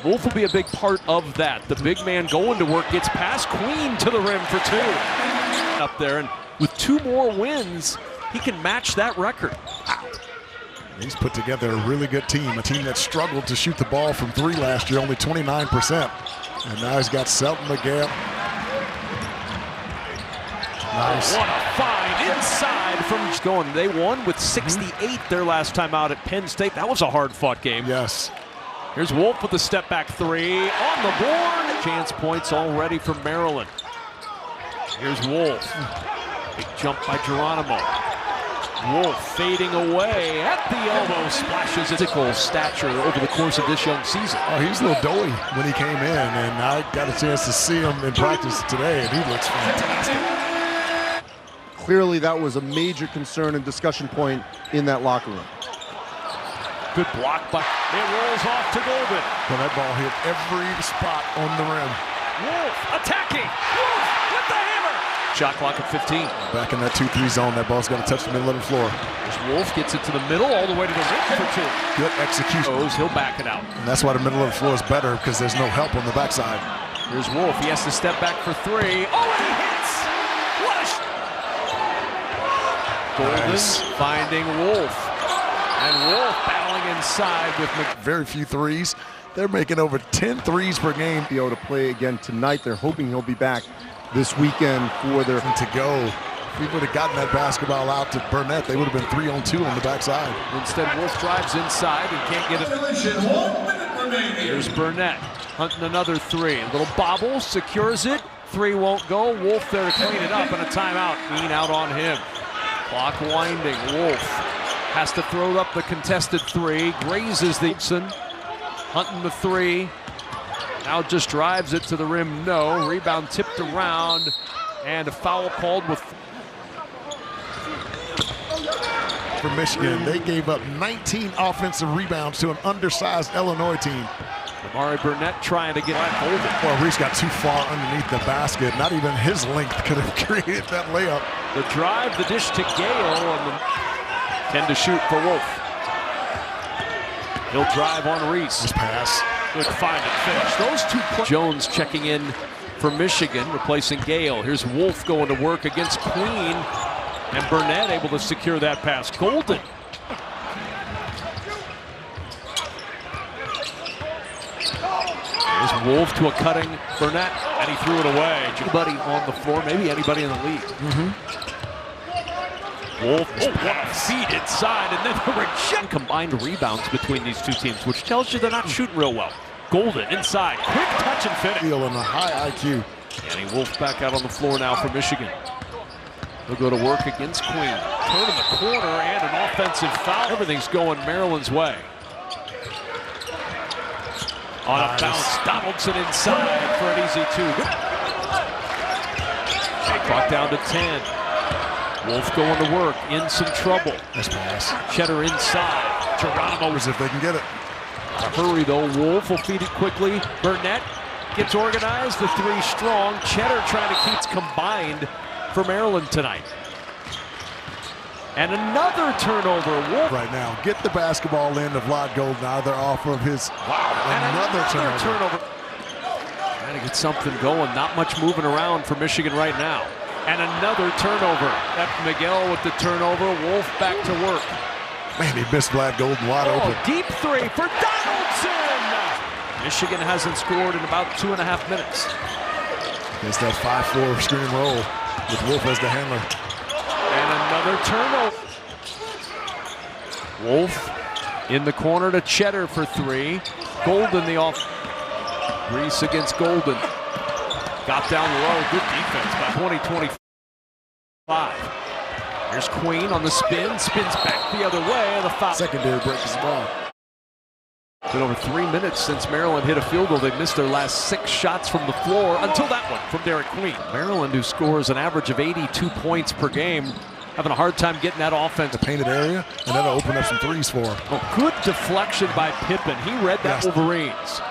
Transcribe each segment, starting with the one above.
Wolf will be a big part of that. The big man going to work, gets past Queen to the rim for 2. Up there, and with 2 more wins, he can match that record. Wow. He's put together a really good team, a team that struggled to shoot the ball from 3 last year, only 29%. And now he's got Selton McGill. Nice. What a find inside from going. They won with 68 their last time out at Penn State. That was a hard-fought game. Yes. Here's Wolf with the step-back 3 on the board. Chance points already from Maryland. Here's Wolf. Big jump by Geronimo. Wolf fading away at the elbow, splashes physical stature over the course of this young season. Oh, he was a little doughy when he came in, and I got a chance to see him in practice today, and he looks fantastic. Clearly, that was a major concern and discussion point in that locker room. Good block, but it rolls off to Golden. Well, that ball hit every spot on the rim. Wolf attacking. Wolf with the hammer. Shot clock at 15. Back in that 2-3 zone, that ball's going to touch the middle of the floor. As Wolf gets it to the middle, all the way to the rim for 2. Good execution. He'll back it out. And that's why the middle of the floor is better, because there's no help on the backside. Here's Wolf. He has to step back for 3. Oh, and he hits! What a Golden finding Wolf. And Wolf battling inside with very few threes. They're making over 10 threes per game. Be able to play again tonight. They're hoping he'll be back this weekend for their to go. If we would have gotten that basketball out to Burnett, they would have been 3-on-2 on the backside. Instead, Wolf drives inside and can't get it. 1 minute remaining. Here's Burnett hunting another 3. A little bobble, secures it. 3 won't go. Wolf there to clean it up, and a timeout. Bean out on him. Clock winding. Wolf has to throw up the contested 3. Grazes the hunting the 3. Now just drives it to the rim. No. Rebound tipped around. And a foul called with. For Michigan, they gave up 19 offensive rebounds to an undersized Illinois team. Amari Burnett trying to get that Golden. Well, Reese got too far underneath the basket. Not even his length could have created that layup. The drive, the dish to Gale, and the 10 to shoot for Wolf. He'll drive on Reese. His pass. Good find and finish. Those 2 Jones checking in for Michigan, replacing Gale. Here's Wolf going to work against Queen, and Burnett able to secure that pass. Golden. Here's Wolf to a cutting Burnett, and he threw it away. Anybody on the floor, maybe anybody in the league. Wolf, what a feed inside, and then the reject. Combined rebounds between these 2 teams, which tells you they're not shooting real well. Golden inside, quick touch and finish. Feel in a high IQ. Danny Wolf back out on the floor now for Michigan. He'll go to work against Queen. Turn in the corner and an offensive foul. Everything's going Maryland's way. On a bounce, Donaldson inside for an easy 2. Clock down to 10. Wolf going to work, in some trouble. Nice pass. Cheddar inside. Geronimo. If they can get it. A hurry though, Wolf will feed it quickly. Burnett gets organized, the 3 strong. Cheddar trying to keep combined for Maryland tonight. And another turnover. Wolf right now. Get the basketball in to Vlad Golden, either off of his. Wow. Another turnover. Trying to get something going. Not much moving around for Michigan right now. And another turnover. That's Miguel with the turnover. Wolf back to work. Man, he missed Vlad Golden wide open. Deep 3 for Donaldson. Michigan hasn't scored in about 2.5 minutes. It's that 5-4 screen and roll with Wolf as the handler. And another turnover. Wolf in the corner to Cheddar for 3. Golden the off. Reese against Golden. Got down low. Good defense by 20-25. Here's Queen on the spin. Spins back the other way. And the foul. Secondary break as well. Been over 3 minutes since Maryland hit a field goal. They missed their last 6 shots from the floor until that one from Derek Queen. Maryland, who scores an average of 82 points per game, having a hard time getting that offense. The painted area, and that'll open up some threes for him. Oh, good deflection by Pippen. He read that Wolverines.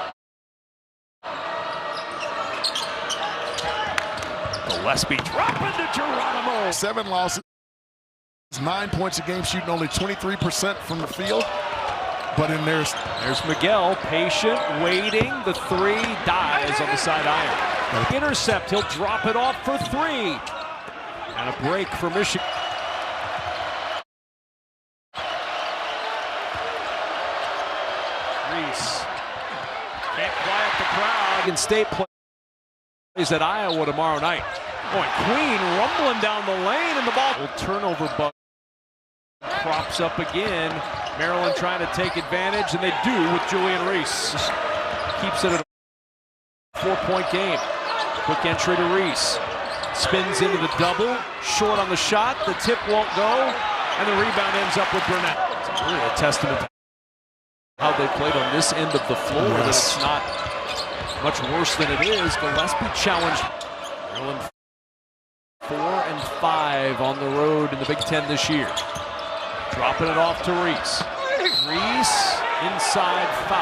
Gillespie dropping to Geronimo. 7 losses, 9 points a game, shooting only 23% from the field. but in there's Miguel, patient, waiting. The three dies on the side iron. Intercept, he'll drop it off for three. And a break for Michigan. Reese can't quiet the crowd. Michigan State plays at Iowa tomorrow night. Boy, Queen rumbling down the lane, and the ball. Turnover bug crops up again. Maryland trying to take advantage, and they do with Julian Reese. Keeps it at a 4-point game. Quick entry to Reese. Spins into the double. Short on the shot. The tip won't go, and the rebound ends up with Burnett. It's really a testament to how they played on this end of the floor. That it's not much worse than it is. Gillespie challenged. Maryland 4 and 5 on the road in the Big Ten this year. Dropping it off to Reese. Reese inside foul.